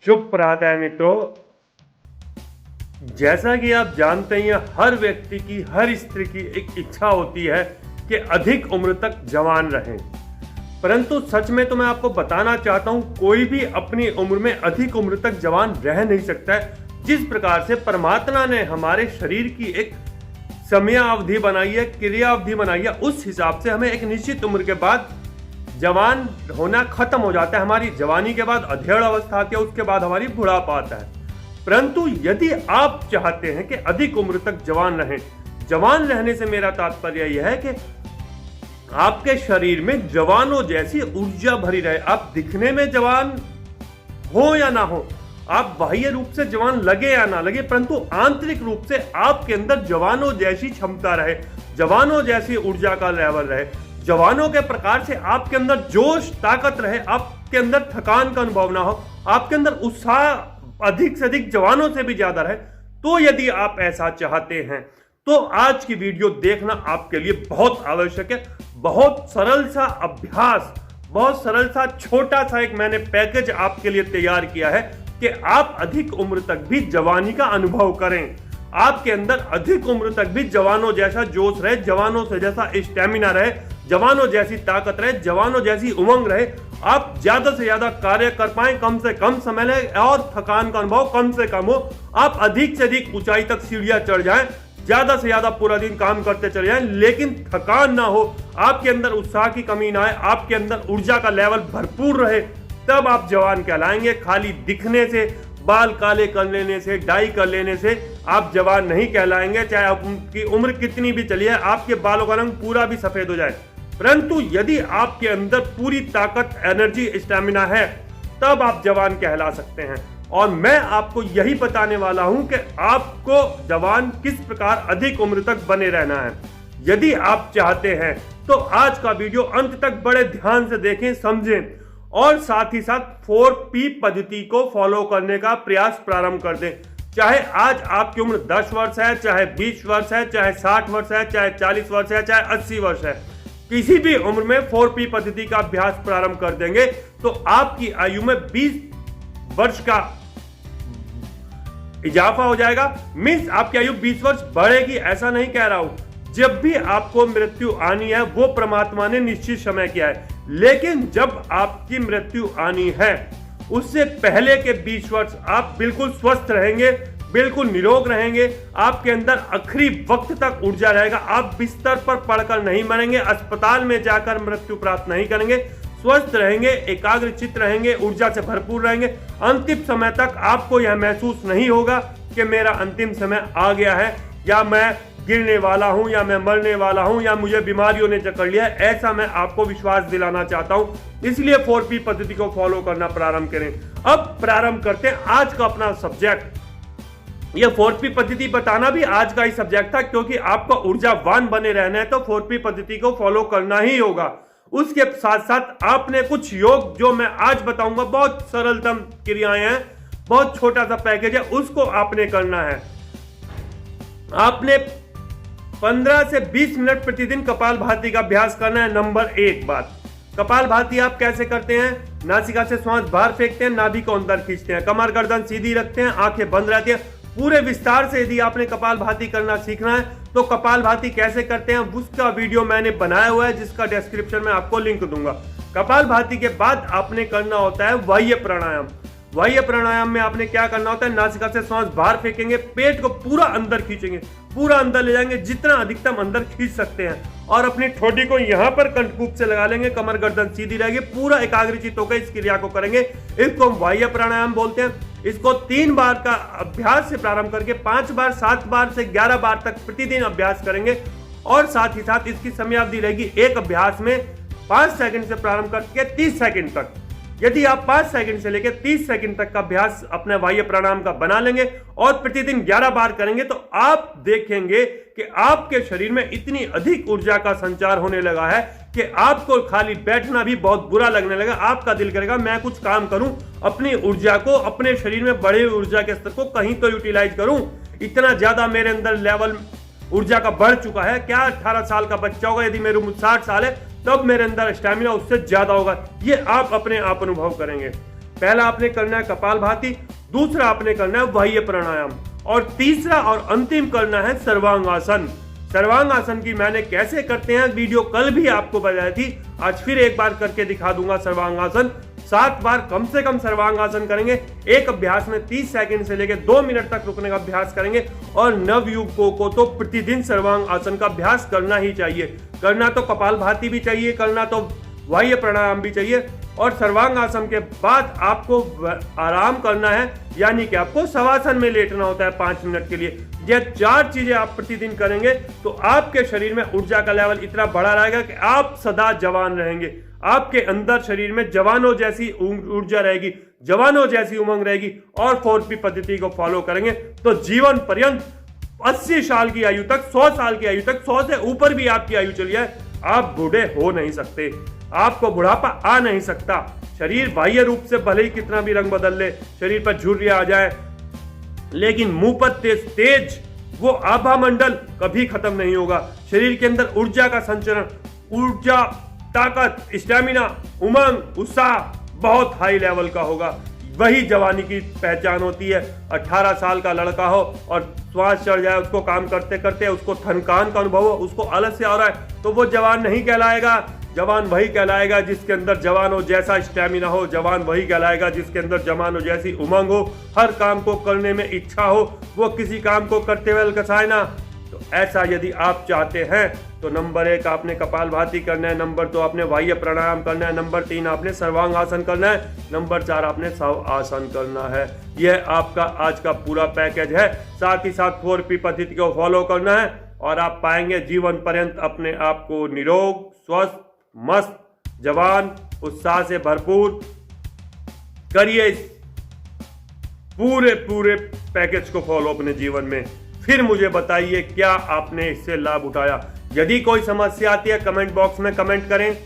शुभ प्रातः मित्रों। जैसा कि आप जानते हैं, हर व्यक्ति की, हर स्त्री की एक इच्छा होती है कि अधिक उम्र तक जवान रहें। परंतु सच में तो मैं आपको बताना चाहता हूं, कोई भी अपनी उम्र में अधिक उम्र तक जवान रह नहीं सकता है। जिस प्रकार से परमात्मा ने हमारे शरीर की एक समय अवधि बनाई है, क्रिया अवधि बनाई है, उस हिसाब से हमें एक निश्चित उम्र के बाद जवान होना खत्म हो जाता है। हमारी जवानी के बाद अधेड़ अवस्था आती है, उसके बाद हमारी बुढ़ापा आता है। परंतु यदि आप चाहते हैं कि अधिक उम्र तक जवान रहें, जवान रहने से मेरा तात्पर्य यह है कि आपके शरीर में जवानों जैसी ऊर्जा भरी रहे। आप दिखने में जवान हो या ना हो, आप बाह्य रूप से जवान लगे या ना लगे, परंतु आंतरिक रूप से आपके अंदर जवानों जैसी क्षमता रहे, जवानों जैसी ऊर्जा का लेवल रहे, जवानों के प्रकार से आपके अंदर जोश ताकत रहे, आपके अंदर थकान का अनुभव ना हो, आपके अंदर उत्साह अधिक से अधिक जवानों से भी ज्यादा रहे। तो यदि आप ऐसा चाहते हैं तो आज की वीडियो देखना आपके लिए बहुत आवश्यक है। बहुत सरल सा अभ्यास, बहुत सरल सा छोटा सा एक मैंने पैकेज आपके लिए तैयार किया है कि आप अधिक उम्र तक भी जवानी का अनुभव करें, आपके अंदर अधिक उम्र तक भी जवानों जैसा जोश रहे, जवानों से जैसा स्टेमिना रहे, जवानों जैसी ताकत रहे, जवानों जैसी उमंग रहे, आप ज्यादा से ज्यादा कार्य कर पाएं, कम से कम समय लगे और थकान का अनुभव कम से कम हो, आप अधिक से अधिक ऊंचाई तक सीढ़ियां चढ़ जाएं, ज्यादा से ज्यादा पूरा दिन काम करते चले जाएं, लेकिन थकान ना हो, आपके अंदर उत्साह की कमी ना आए, आपके अंदर ऊर्जा का लेवल भरपूर रहे, तब आप जवान कहलाएंगे। खाली दिखने से, बाल काले कर लेने से, डाई कर लेने से आप जवान नहीं कहलाएंगे। चाहे आपकी उम्र कितनी भी चली है, आपके बालों का रंग पूरा भी सफेद हो जाए, परंतु यदि आपके अंदर पूरी ताकत, एनर्जी, स्टैमिना है, तब आप जवान कहला सकते हैं। और मैं आपको यही बताने वाला हूं कि आपको जवान किस प्रकार अधिक उम्र तक बने रहना है। यदि आप चाहते हैं तो आज का वीडियो अंत तक बड़े ध्यान से देखें, समझें और साथ ही साथ 4P पद्धति को फॉलो करने का प्रयास प्रारंभ कर दें। चाहे आज आपकी उम्र 10 वर्ष है, चाहे 20 वर्ष है, चाहे 60 वर्ष है, चाहे 40 वर्ष है, चाहे 80 वर्ष है, किसी भी उम्र में 4P पद्धति का अभ्यास प्रारंभ कर देंगे तो आपकी आयु में 20 वर्ष का इजाफा हो जाएगा। मींस आपकी आयु 20 वर्ष बढ़ेगी, ऐसा नहीं कह रहा हूं। जब भी आपको मृत्यु आनी है वो परमात्मा ने निश्चित समय किया है, लेकिन जब आपकी मृत्यु आनी है उससे पहले के 20 वर्ष आप बिल्कुल स्वस्थ रहेंगे, बिल्कुल निरोग रहेंगे, आपके अंदर आखिरी वक्त तक ऊर्जा रहेगा, आप बिस्तर पर पड़कर नहीं मरेंगे, अस्पताल में जाकर मृत्यु प्राप्त नहीं करेंगे, स्वस्थ रहेंगे, एकाग्रचित्त रहेंगे, ऊर्जा से भरपूर रहेंगे। अंतिम समय तक आपको यह महसूस नहीं होगा कि मेरा अंतिम समय आ गया है, या मैं गिरने वाला हूं, या मैं मरने वाला हूं, या मुझे बीमारियों ने जकड़ लिया है। ऐसा मैं आपको विश्वास दिलाना चाहता हूं। इसलिए 4P पद्धति को फॉलो करना प्रारंभ करें। अब प्रारंभ करते हैं आज का अपना सब्जेक्ट। यह 4P पद्धति बताना भी आज का ही सब्जेक्ट था, क्योंकि आपको ऊर्जावान बने रहना है तो 4P पद्धति को फॉलो करना ही होगा। उसके साथ साथ आपने कुछ योग जो मैं आज बताऊंगा, बहुत सरलतम क्रियाएं हैं, बहुत छोटा सा पैकेज है, उसको आपने करना है। आपने 15 से 20 मिनट प्रतिदिन कपालभाति का अभ्यास करना है। नंबर 1 बात, कपालभाति आप कैसे करते हैं? नासिका से श्वास बाहर फेंकते हैं, नाभि को अंदर खींचते हैं, कमर गर्दन सीधी रखते हैं, आंखें बंद रहती हैं। पूरे विस्तार से यदि आपने कपालभाति करना सीखना है तो कपालभाति कैसे करते हैं उसका वीडियो मैंने बनाया हुआ है, जिसका डिस्क्रिप्शन में आपको लिंक दूंगा। कपालभाति के बाद आपने करना होता है बाह्य प्राणायाम। बाह्य प्राणायाम में आपने क्या करना होता है? नासिका से श्वास बाहर फेंकेंगे, पेट को पूरा अंदर खींचेंगे, पूरा अंदर ले जाएंगे, जितना अधिकतम अंदर खींच सकते हैं, और अपनी ठोडी को यहां पर कंठकूप से लगा लेंगे, कमर गर्दन सीधी रहेगी, पूरा एकाग्रचित्त होकर इस क्रिया को करेंगे। इसको हम बाह्य प्राणायाम बोलते हैं। इसको 3 बार का अभ्यास से प्रारंभ करके 5 बार, 7 बार से 11 बार तक प्रतिदिन अभ्यास करेंगे, और साथ ही साथ इसकी समयावधि रहेगी एक अभ्यास में 5 सेकंड से प्रारंभ करके 30 सेकंड तक। यदि आप 5 सेकंड से लेकर 30 सेकंड तक का अभ्यास अपने बाह्य प्राणायाम का बना लेंगे और प्रतिदिन 11 बार करेंगे तो आप देखेंगे कि आपके शरीर में इतनी अधिक ऊर्जा का संचार होने लगा है कि आपको खाली बैठना भी बहुत बुरा लगने लगा। आपका दिल करेगा मैं कुछ काम करूं, अपनी ऊर्जा को, अपने शरीर में बढ़े हुए ऊर्जा के स्तर को कहीं तो यूटिलाइज करूं। इतना ज्यादा मेरे अंदर लेवल ऊर्जा का बढ़ चुका है। क्या 18 साल का बच्चा होगा, यदि मेरी उम्र 60 साल है तब मेरे अंदर स्टैमिना उससे ज्यादा होगा। ये आप अपने आप अनुभव करेंगे। पहला आपने करना है कपालभाति, दूसरा आपने करना है बाह्य प्राणायाम, और तीसरा और अंतिम करना है सर्वांगासन। सर्वांगासन की मैंने कैसे करते हैं वीडियो कल भी आपको बताई थी, आज फिर एक बार करके दिखा दूंगा। सर्वांगासन 7 बार कम से कम सर्वांगासन करेंगे। एक अभ्यास में 30 सेकंड से लेकर 2 मिनट तक रुकने का अभ्यास करेंगे। और नवयुवकों को तो प्रतिदिन सर्वांगासन का अभ्यास करना ही चाहिए। करना तो कपालभाति भी चाहिए, करना तो बाह्य प्राणायाम भी चाहिए, और सर्वांगासन के बाद आपको आराम करना है, यानी कि आपको शवासन में लेटना होता है 5 मिनट के लिए। ये 4 चीजें आप प्रतिदिन करेंगे तो आपके शरीर में ऊर्जा का लेवल इतना बढ़ा रहेगा कि आप सदा जवान रहेंगे। आपके अंदर शरीर में जवानों जैसी ऊर्जा रहेगी, जवानों जैसी उमंग रहेगी। और 4P पद्धति को फॉलो करेंगे तो जीवन पर्यंत 80 साल की आयु तक, 100 साल की आयु तक, 100 से ऊपर भी आपकी आयु चली जाए, आप बूढ़े हो नहीं सकते, आपको बुढ़ापा आ नहीं सकता। शरीर बाह्य रूप से भले ही कितना भी रंग बदल ले, शरीर पर झुर्रियां आ जाए, लेकिन मुंह पर तेज वो आभा मंडल कभी खत्म नहीं होगा। शरीर के अंदर ऊर्जा का संचरण, ऊर्जा, ताकत, स्टैमिना, उमंग, उत्साह बहुत हाई लेवल का होगा। वही जवानी की पहचान होती है। 18 साल का लड़का हो और श्वास चढ़ जाए, उसको काम करते करते उसको थकान का अनुभव हो, उसको आलस्य आ रहा है, तो वो जवान नहीं कहलाएगा। जवान वही कहलाएगा जिसके अंदर जवानों जैसा स्टैमिना हो। जवान वही कहलाएगा जिसके अंदर जवानों जैसी उमंग हो, हर काम को करने में इच्छा हो, वो किसी काम को करते हुए अलकसाए ना। तो ऐसा यदि आप चाहते हैं तो नंबर 1 आपने कपालभाति करना है, नंबर 2 आपने बाह्य प्राणायाम करना है, नंबर 3 आपने सर्वांगासन करना है, नंबर 4 आपने शवासन करना है। यह आपका आज का पूरा पैकेज है। साथ ही साथ 4P पद्धति को फॉलो करना है और आप पाएंगे जीवन पर्यंत अपने आप को निरोग, स्वस्थ, मस्त, जवान, उत्साह से भरपूर। करिए इस पूरे पैकेज को फॉलो अपने जीवन में, फिर मुझे बताइए क्या आपने इससे लाभ उठाया। यदि कोई समस्या आती है कमेंट बॉक्स में कमेंट करें,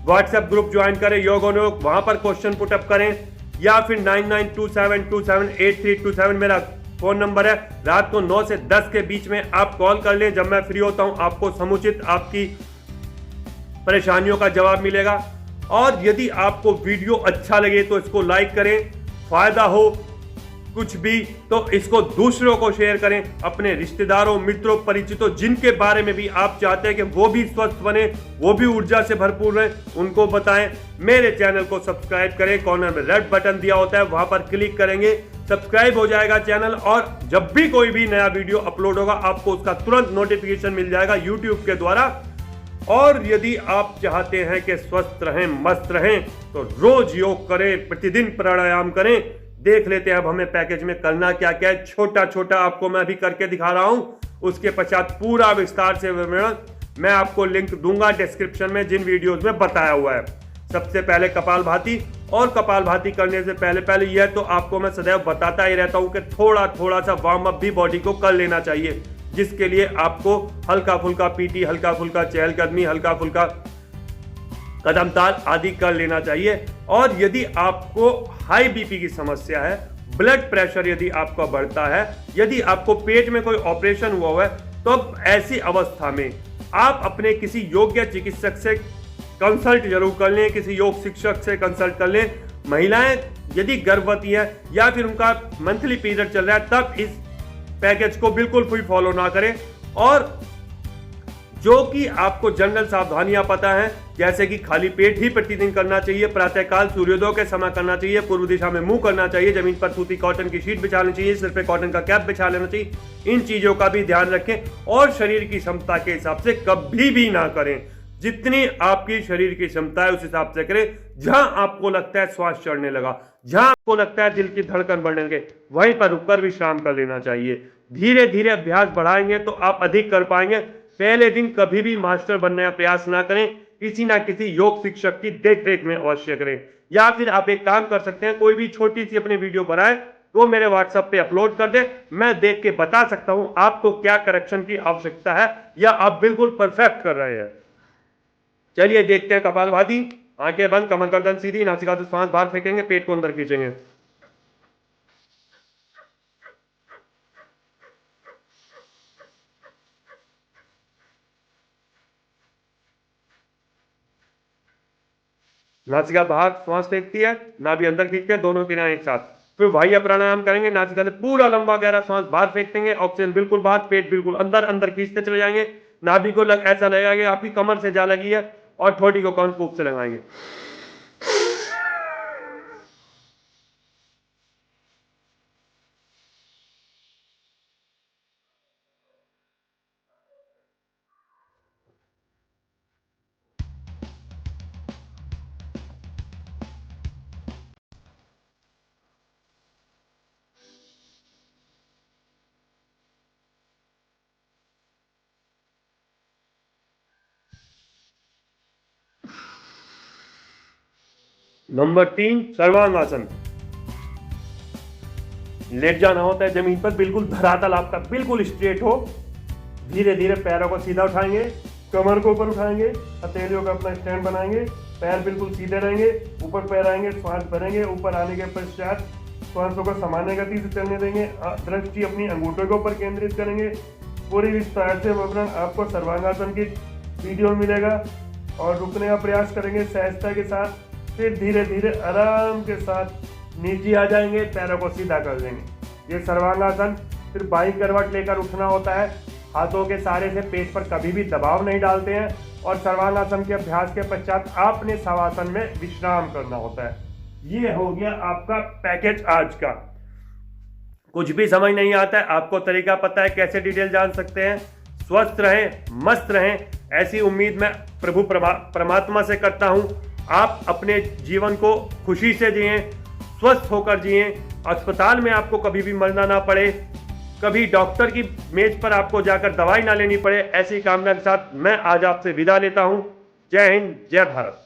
व्हाट्सएप ग्रुप ज्वाइन करें योग और योग, वहां पर क्वेश्चन पुटअप करें, या फिर 9927278327 मेरा फोन नंबर है। रात को 9 से 10 के बीच में आप कॉल कर लें, जब मैं फ्री होता हूं आपको समुचित आपकी परेशानियों का जवाब मिलेगा। और यदि आपको वीडियो अच्छा लगे तो इसको लाइक करें, फायदा हो कुछ भी तो इसको दूसरों को शेयर करें, अपने रिश्तेदारों, मित्रों, परिचितों, जिनके बारे में भी आप चाहते हैं कि वो भी स्वस्थ बने, वो भी ऊर्जा से भरपूर रहे, उनको बताएं। मेरे चैनल को सब्सक्राइब करें, कॉर्नर में रेड बटन दिया होता है, वहां पर क्लिक करेंगे, सब्सक्राइब हो जाएगा चैनल, और जब भी कोई भी नया वीडियो अपलोड होगा आपको उसका तुरंत नोटिफिकेशन मिल जाएगा यूट्यूब के द्वारा। और यदि आप चाहते हैं कि स्वस्थ रहें, मस्त रहें, तो रोज योग करें, प्रतिदिन प्राणायाम करें। देख लेते हैं अब हमें पैकेज में करना क्या क्या है। छोटा छोटा आपको मैं अभी करके दिखा रहा हूं, उसके पश्चात पूरा विस्तार से विवरण मैं आपको लिंक दूंगा डिस्क्रिप्शन में, जिन वीडियोस में बताया हुआ है। सबसे पहले कपालभाति, और कपालभाति करने से पहले यह तो आपको मैं सदैव बताता ही रहता हूं कि थोड़ा सा वार्म अप भी बॉडी को कर लेना चाहिए, जिसके लिए आपको हल्का फुल्का पीटी, हल्का फुल्का चहलकदमी, हल्का फुल्का कदम ताल आदि कर लेना चाहिए। और यदि आपको हाई बीपी की समस्या है, ब्लड प्रेशर यदि आपका बढ़ता है, यदि आपको पेट में कोई ऑपरेशन हुआ है, तो ऐसी अवस्था में आप अपने किसी योग्य चिकित्सक से कंसल्ट जरूर कर लें, किसी योग शिक्षक से कंसल्ट कर लें। महिलाएं यदि गर्भवती है या फिर उनका मंथली पीरियड चल रहा है, तब इस पैकेज को बिल्कुल भी फॉलो ना करें। और जो कि आपको जनरल सावधानियां पता है, जैसे कि खाली पेट ही प्रतिदिन करना चाहिए, प्रातःकाल सूर्योदय के समय करना चाहिए, पूर्व दिशा में मुंह करना चाहिए, जमीन पर सूती कॉटन की शीट बिछा लेनी चाहिए, सिर पे कॉटन का कैप बिछा लेना चाहिए। इन चीजों का भी ध्यान रखें और शरीर की क्षमता के हिसाब से कभी भी ना करें। जितनी आपकी शरीर की क्षमता है उस हिसाब से करें। जहां आपको लगता है श्वास चढ़ने लगा, जहां आपको लगता है दिल की धड़कन बढ़ने लगे, वहीं पर रुककर विश्राम कर लेना चाहिए। धीरे धीरे अभ्यास बढ़ाएंगे तो आप अधिक कर पाएंगे। पहले दिन कभी भी मास्टर बनने का प्रयास ना करें, किसी ना किसी योग शिक्षक की देख रेख में अवश्य करें। या फिर आप एक काम कर सकते हैं, कोई भी छोटी सी अपनी वीडियो बनाए तो मेरे व्हाट्सएप पे अपलोड कर दे, मैं देख के बता सकता हूं आपको क्या करेक्शन की आवश्यकता है, या आप बिल्कुल परफेक्ट कर रहे हैं। चलिए देखते हैं कपालभाति। आंखें बंद, कमर गर्दन सीधी, नासिका से सांस बाहर फेंकेंगे, पेट को अंदर खींचेंगे। नासिका बाहर श्वास फेंकती है, नाभि अंदर खींचते हैं, दोनों क्रियाएं एक साथ। फिर बाह्य प्राणायाम करेंगे, नासिका से पूरा लंबा गहरा श्वास बाहर फेंक देंगे, ऑक्सीजन बिल्कुल बाहर, पेट बिल्कुल अंदर, अंदर खींचते चले जाएंगे। नाभि को ऐसा लगेगा कि आपकी कमर से जा लगी है, और ठोड़ी को कौन कूप से लगाएंगे। नंबर 3, सर्वांगासन। लेट जाना होता है जमीन पर, बिल्कुल धरातल आपका बिल्कुल स्ट्रेट हो। धीरे धीरे पैरों को सीधा उठाएंगे, कमर को ऊपर उठाएंगे, हथेलियों का अपना स्टैंड बनाएंगे, पैर बिल्कुल सीधे रहेंगे, ऊपर पैर आएंगे, श्वास भरेंगे, ऊपर आने के पश्चात श्वासों को सामान्य गति से चलने देंगे, दृष्टि अपनी अंगूठों के ऊपर केंद्रित करेंगे। पूरी विस्तार से विवरण आपको सर्वांगासन की वीडियो में मिलेगा, और रुकने का प्रयास करेंगे सहजता के साथ। फिर धीरे धीरे आराम के साथ नीचे आ जाएंगे, पैरों को सीधा कर देंगे। ये सर्वांगासन। फिर बाईं करवट लेकर उठना होता है, हाथों के सहारे से पेट पर कभी भी दबाव नहीं डालते हैं, और सर्वांगासन के अभ्यास के पश्चात आपने शवासन में विश्राम करना होता है। ये हो गया आपका पैकेज आज का। कुछ भी समझ नहीं आता है, आपको तरीका पता है कैसे डिटेल जान सकते हैं। स्वस्थ रहें, मस्त रहें, ऐसी उम्मीद मैं प्रभु परमात्मा से करता हूं। आप अपने जीवन को खुशी से जिएं, स्वस्थ होकर जिएं, अस्पताल में आपको कभी भी मरना ना पड़े, कभी डॉक्टर की मेज पर आपको जाकर दवाई ना लेनी पड़े, ऐसी कामना के साथ मैं आज आपसे विदा लेता हूं। जय हिंद, जय भारत।